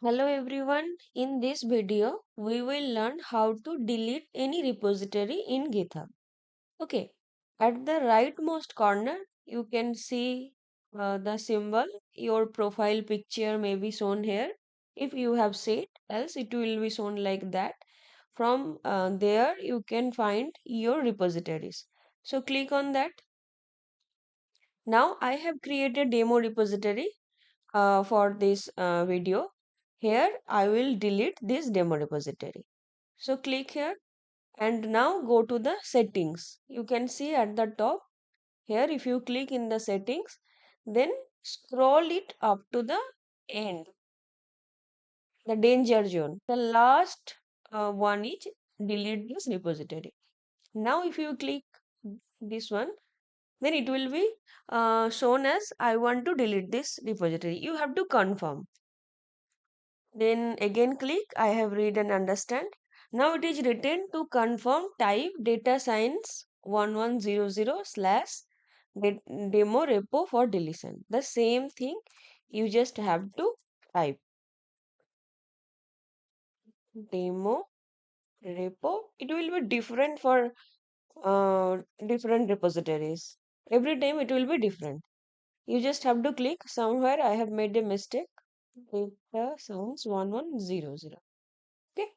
Hello everyone, in this video we will learn how to delete any repository in GitHub. Okay, at the rightmost corner you can see the symbol, your profile picture may be shown here. If you have set, else it will be shown like that. From there you can find your repositories. So click on that. Now I have created demo repository for this video. Here I will delete this demo repository. So click here and now go to the settings. You can see at the top here, if you click in the settings, then scroll it up to the end, the danger zone. The last one is delete this repository. Now if you click this one, then it will be shown as I want to delete this repository. You have to confirm. Then again click I have read and understand. Now it is written to confirm type data science 1100 slash demo repo for deletion. The same thing you just have to type demo repo. It will be different for different repositories. Every time it will be different. You just have to click somewhere I have made a mistake. Data sounds 1100. Okay.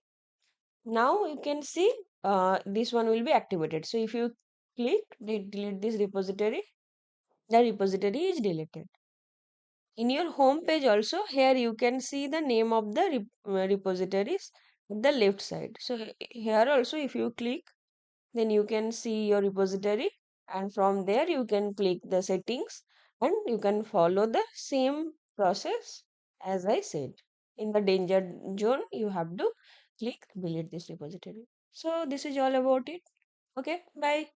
Now you can see this one will be activated. So if you click delete this repository, the repository is deleted. In your home page also, here you can see the name of the repositories at the left side. So here also if you click, then you can see your repository, and from there you can click the settings and you can follow the same process as I said. In the danger zone, you have to click delete this repository. So this is all about it. Okay, bye.